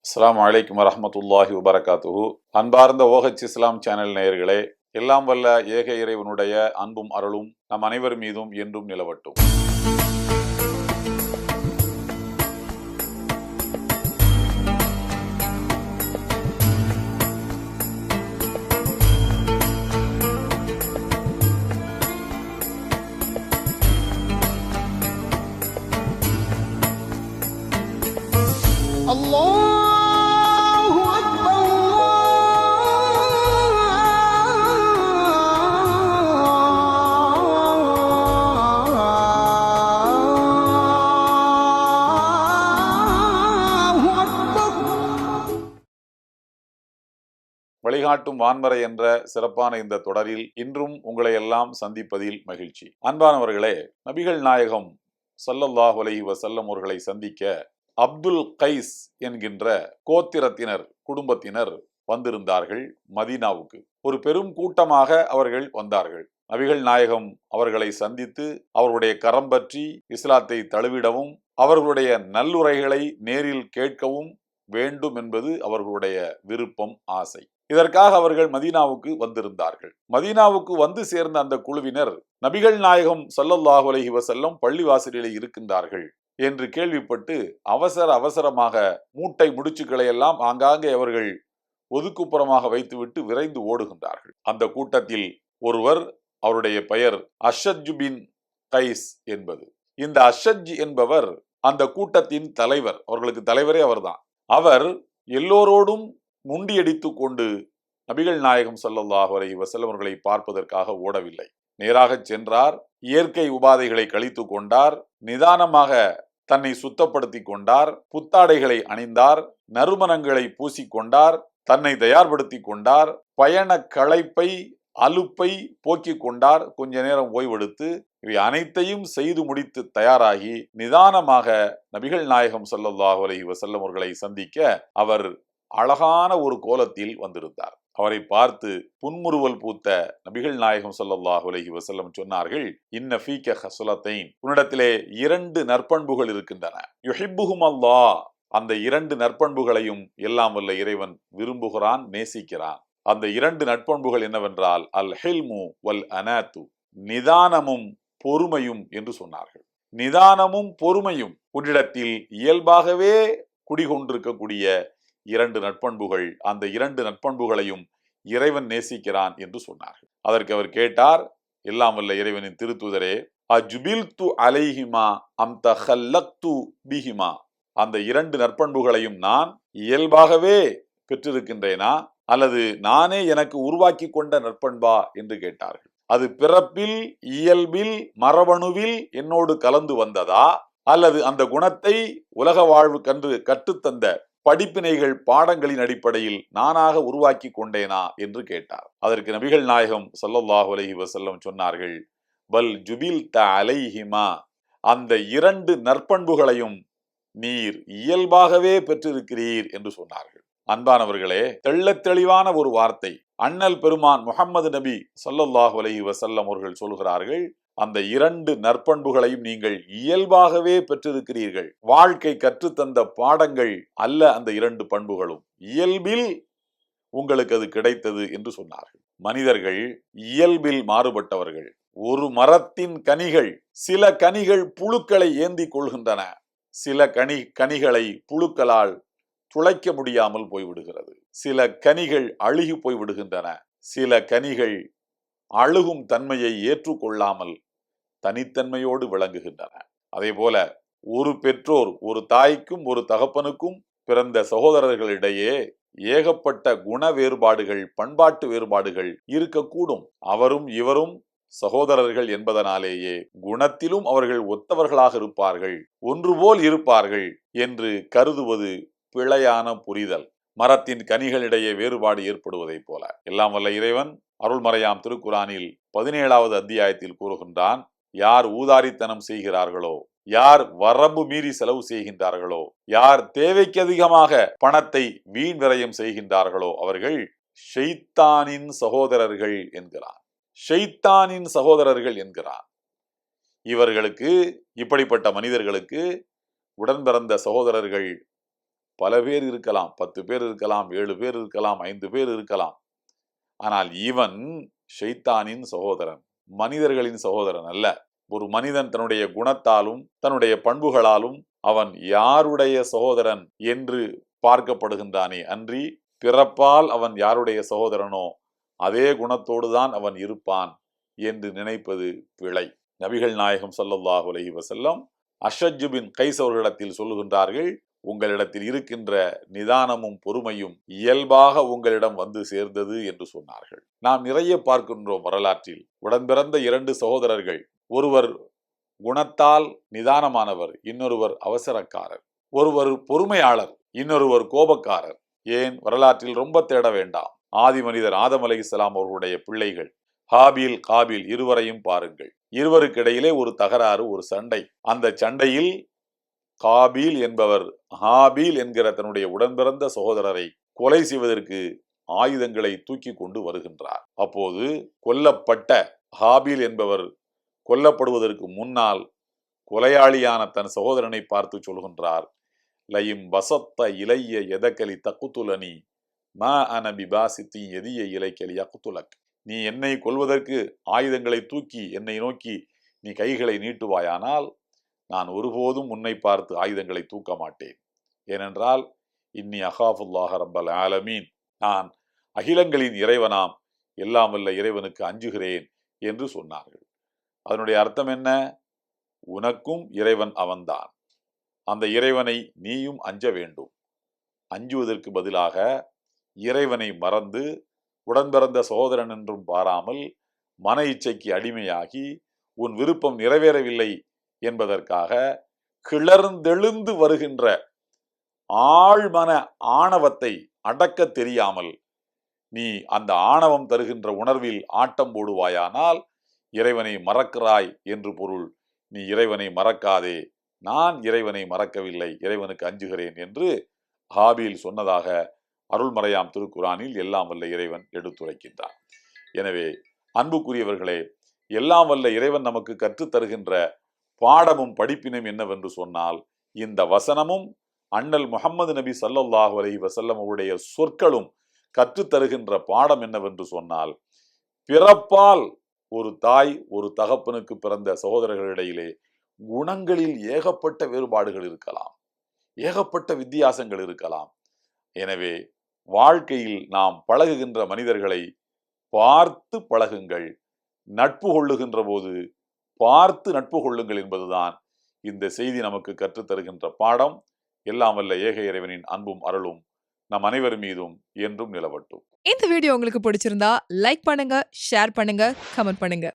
அஸ்ஸலாமு அலைக்கும் வரஹ்மத்துல்லாஹி வபரகாத்துஹு. அன்பார்ந்த ஓஹச் இஸ்லாம் சேனல் நேயர்களே, எல்லாம் வல்ல ஏக இறைவனுடைய அன்பும் அருளும் நம் அனைவர் மீதும் என்றும் நிலவட்டும். அல்லாஹு அக்பர் அல்லாஹு அக்பர். வழிகாட்டும் வான்மறை என்ற சிறப்பான இந்த தொடரில் இன்றும் உங்களை எல்லாம் சந்திப்பதில் மகிழ்ச்சி. அன்பானவர்களே, நபிகள் நாயகம் ஸல்லல்லாஹு அலைஹி வஸல்லம் அவர்களை சந்திக்க அப்துல் கைஸ் என்கின்ற கோத்திரத்தினர் குடும்பத்தினர் வந்திருந்தார்கள் மதீனாவுக்கு. ஒரு பெரும் கூட்டமாக அவர்கள் வந்தார்கள். நபிகள் நாயகம் அவர்களை சந்தித்து அவர்களுடைய கரம் பற்றி இஸ்லாத்தை தழுவிடவும் அவர்களுடைய நல்லுரைகளை நேரில் கேட்கவும் வேண்டும் என்பது அவர்களுடைய விருப்பம், ஆசை. இதற்காக அவர்கள் மதீனாவுக்கு வந்திருந்தார்கள். மதீனாவுக்கு வந்து சேர்ந்த அந்த குழுவினர் நபிகள் நாயகம் ஸல்லல்லாஹு அலைஹி வஸல்லம் பள்ளிவாசலிலே இருக்கின்றார்கள் என்று கேள்விப்பட்டு அவசரமாக மூட்டை முடிச்சுக்களை எல்லாம் ஆங்காங்கே அவர்கள் ஒதுக்குப்புறமாக வைத்துவிட்டு விரைந்து ஓடுகின்றார்கள். அந்த கூட்டத்தில் ஒருவர், அவருடைய பெயர் அஷஜ் பின் கைஸ் என்பது. இந்த அஷஜ் என்பவர் அந்த கூட்டத்தின் தலைவர், அவர்களுக்கு தலைவரே அவர்தான். அவர் எல்லோரோடும் முண்டியடித்து கொண்டு நபிகள் நாயகம் ஸல்லல்லாஹு அலைஹி வஸல்லம் அவர்களை பார்ப்பதற்காக ஓடவில்லை. நேராக சென்றார். இயற்கை உபாதைகளை கழித்து கொண்டார். நிதானமாக தன்னை சுத்தப்படுத்தி கொண்டார். புத்தாடைகளை அணிந்தார். நறுமணங்களை பூசிக்கொண்டார். தன்னை தயார்படுத்தி கொண்டார். பயண களைப்பை அலுப்பை போக்கிக் கொண்டார். கொஞ்ச நேரம் ஓய்வெடுத்து இவை அனைத்தையும் செய்து முடித்து தயாராகி நிதானமாக நபிகள் நாயகம் ஸல்லல்லாஹு அலைஹி வஸல்லம் அவர்களை சந்திக்க அவர் அழகான ஒரு கோலத்தில் வந்திருந்தார். அவரை பார்த்து புன்முறுவல் பூத்த நபிகள் நாயகம் ஸல்லல்லாஹு அலைஹி வஸல்லம் சொன்னார்கள், இன்ன ஃபீக ஹஸ்லத்தைன், உன்னிடத்திலே 2 நற்பண்புகள் இருக்கின்றன. யுஹிப்புஹும் அல்லாஹ், அந்த 2 நற்பண்புகளையும் எல்லாம் வல்ல இறைவன் விரும்புகிறான், நேசிக்கிறான். அந்த 2 நற்பண்புகள் என்னவென்றால் அல் ஹில்மு வல் அனாத்து, நிதானமும் பொறுமையும் என்று சொன்னார்கள். நிதானமும் பொறுமையும் உன்னிடத்தில் இயல்பாகவே குடிகொண்டிருக்கக்கூடிய 2 நற்பண்புகள். அந்த 2 நற்பண்புகளையும் இறைவன் நேசிக்கிறான் என்று சொன்னார்கள். அதற்கு அவர் கேட்டார், எல்லாம் வல்ல இறைவனின் திருத்துதரே, அஜ்பில்து அலைஹிமா அம் தஹல்லக்து பிஹிமா, அந்த 2 நற்பண்புகளையும் நான் இயல்பாகவே பெற்றிருக்கின்றேனா அல்லது நானே எனக்கு உருவாக்கி கொண்ட நற்பண்பா என்று கேட்டார்கள். அது பிறப்பில், இயல்பில், மரபணுவில் என்னோடு கலந்து வந்ததா அல்லது அந்த குணத்தை உலக வாழ்வு கன்று கற்றுத்தந்த படிப்பினைகள் பாடங்களின் அடிப்படையில் நானாக உருவாக்கி கொண்டேனா என்று கேட்டார். அதற்கு நபிகள் நாயகம் ஸல்லல்லாஹு அலைஹி வஸல்லம் சொன்னார்கள், பல் ஜுபில்த அலைஹிமா, அந்த 2 நற்பண்புகளையும் நீர் இயல்பாகவே பெற்றிருக்கிறீர் என்று சொன்னார்கள். அன்பானவர்களே, தெள்ளத் தெளிவான ஒரு வார்த்தை. அண்ணல் பெருமான் முஹம்மது நபி ஸல்லல்லாஹு அலைஹி வஸல்லம் அவர்கள் சொல்கிறார்கள், அந்த 2 நற்பண்புகளையும் நீங்கள் இயல்பாகவே பெற்றிருக்கிறீர்கள். வாழ்க்கை கற்றுத்தந்த பாடங்கள் அல்ல அந்த 2 பண்புகளும், இயல்பில் உங்களுக்கு அது கிடைத்தது என்று சொன்னார்கள். மனிதர்கள் இயல்பில் மாறுபட்டவர்கள். ஒரு மரத்தின் கனிகள், சில கனிகள் புழுக்களை ஏந்தி கொள்கின்றன. சில கனிகளை புழுக்களால் துளைக்க முடியாமல் போய்விடுகிறது. சில கனிகள் அழுகி போய்விடுகின்றன. சில கனிகள் அழுகும் தன்மையை ஏற்றுக்கொள்ளாமல் தனித்தன்மையோடு விளங்குகின்றன. அதே போல ஒரு பெற்றோர், ஒரு தாய்க்கும் ஒரு தகப்பனுக்கும் பிறந்த சகோதரர்களிடையே ஏகப்பட்ட குண வேறுபாடுகள், பண்பாட்டு வேறுபாடுகள் இருக்கக்கூடும். அவரும் இவரும் சகோதரர்கள் என்பதனாலேயே குணத்திலும் அவர்கள் ஒத்தவர்களாக இருப்பார்கள், ஒன்று போல் இருப்பார்கள் என்று கருதுவது பிழையான புரிதல். மரத்தின் கனிகளிடையே வேறுபாடு ஏற்படுவதை போல. எல்லாம் வல்ல இறைவன் அருள்மறையாம் திருக்குரானில் 17வது அத்தியாயத்தில் கூறுகின்றான், யார் ஊதாரித்தனம் செய்கிறார்களோ, யார் வரம்பு மீறி செலவு செய்கின்றார்களோ, யார் தேவைக்கு அதிகமாக பணத்தை வீண் விரயம் செய்கின்றார்களோ அவர்கள் ஷைத்தானின் சகோதரர்கள் என்கிறார். ஷைத்தானின் சகோதரர்கள் என்கிறார். இவர்களுக்கு, இப்படிப்பட்ட மனிதர்களுக்கு உடன் பிறந்த சகோதரர்கள் பல பேர் இருக்கலாம், 10 பேர் இருக்கலாம், 7 பேர் இருக்கலாம், 5 பேர் இருக்கலாம். ஆனால் இவன் ஷைத்தானின் சகோதரன், மனிதர்களின் சகோதரன் அல்ல. ஒரு மனிதன் தன்னுடைய குணத்தாலும் தன்னுடைய பண்புகளாலும் அவன் யாருடைய சகோதரன் என்று பார்க்கப்படுகின்றானே அன்றி பிறப்பால் அவன் யாருடைய சகோதரனோ அதே குணத்தோடுதான் அவன் இருப்பான் என்று நினைப்பது பிழை. நபிகள் நாயகம் ஸல்லல்லாஹு அலைஹி வஸல்லம் அஷ்அஜ் பின் கைஸ் அவர்களிடத்தில் சொல்லுகின்றார்கள், உங்களிடத்தில் இருக்கின்ற நிதானமும் பொறுமையும் இயல்பாக உங்களிடம் வந்து சேர்ந்தது என்று சொன்னார்கள். நாம் நிறைய பார்க்கின்றோம் வரலாற்றில். உடன்பிறந்த 2 சகோதரர்கள், ஒருவர் குணத்தால் நிதானமானவர், இன்னொருவர் அவசரக்காரர். ஒருவர் பொறுமையாளர், இன்னொருவர் கோபக்காரர். ஏன் வரலாற்றில் ரொம்ப தேட வேண்டாம். ஆதி மனிதர் ஆதம் அலைஹிஸ்ஸலாம் அவர்களுடைய பிள்ளைகள் ஹாபீல் காபீல் இருவரையும் பாருங்கள். இருவருக்கிடையிலே ஒரு தகராறு, ஒரு சண்டை. அந்த சண்டையில் காபீல் என்பவர் ஹாபீல் என்கிற தன்னுடைய உடன்பிறந்த சகோதரரை கொலை செய்வதற்கு ஆயுதங்களை தூக்கி கொண்டு வருகின்றார். அப்போது கொல்லப்பட்ட ஹாபீல் என்பவர் கொல்லப்படுவதற்கு முன்னால் கொலையாளியான தன் சகோதரனை பார்த்து சொல்கின்றார், லயும் வசத்த இலைய எதக்கலி தக்குத்துலனி மா அனபி பாசித்தி எதிய இலைக்கலி அக்குத்துலக். நீ என்னை கொல்வதற்கு ஆயுதங்களை தூக்கி என்னை நோக்கி நீ கைகளை நீட்டுவாயானால் நான் ஒருபோதும் உன்னை பார்த்து ஆயுதங்களை தூக்க மாட்டேன். ஏனென்றால் இன்னி அகாஃபுல்லாஹ ரப்பல் ஆலமீன், நான் அகிலங்களின் இறைவனாம் எல்லாம் வல்ல இறைவனுக்கு அஞ்சுகிறேன் என்று சொன்னார்கள். அதனுடைய அர்த்தம் என்ன? உனக்கும் இறைவன் அவன்தான், அந்த இறைவனை நீயும் அஞ்ச வேண்டும். அஞ்சுவதற்கு பதிலாக இறைவனை மறந்து உடன்பிறந்த சகோதரன் என்றும் பாராமல் மன இச்சைக்கு அடிமையாகி உன் விருப்பம் நிறைவேறவில்லை என்பதற்காக கிளர்ந்தெழுந்து வருகின்ற ஆழ்மன ஆணவத்தை அடக்க தெரியாமல் நீ அந்த ஆணவம் தருகின்ற உணர்வில் ஆட்டம் போடுவாயானால் இறைவனை மறக்கிறாய் என்று பொருள். நீ இறைவனை மறக்காதே, நான் இறைவனை மறக்கவில்லை, இறைவனுக்கு அஞ்சுகிறேன் என்று ஹாபீல் சொன்னதாக அருள்மறையாம் திருக்குரானில் எல்லாம் வல்ல இறைவன் எடுத்துரைக்கின்றார். எனவே அன்புக்குரியவர்களே, எல்லாம் வல்ல இறைவன் நமக்கு கற்றுத்தருகின்ற பாடமும் படிப்பினும் என்னவென்று சொன்னால், இந்த வசனமும் அண்ணல் முஹம்மது நபி ஸல்லல்லாஹு அலைஹி வஸல்லம் அவருடைய சொற்களும் கற்றுத்தருகின்ற பாடம் என்னவென்று சொன்னால், பிறப்பால் ஒரு தாய் ஒரு தகப்பனுக்கு பிறந்த சகோதரர்களிடையிலே குணங்களில் ஏகப்பட்ட வேறுபாடுகள் இருக்கலாம், ஏகப்பட்ட வித்தியாசங்கள் இருக்கலாம். எனவே வாழ்க்கையில் நாம் பழகுகின்ற மனிதர்களை பார்த்து பழகுங்கள், நட்பு கொள்ளுகின்ற போது பார்த்து நட்பு கொள்ளுங்கள் என்பதுதான் இந்த செய்தி நமக்கு கற்றுத்தருகின்ற பாடம். எல்லாம் வல்ல ஏக இறைவனின் அன்பும் அருளும் நம் அனைவர் மீதும் என்றும் நிலவட்டும். இந்த வீடியோ உங்களுக்கு பிடிச்சிருந்தா லைக் பண்ணுங்க, ஷேர் பண்ணுங்க, கமெண்ட் பண்ணுங்க.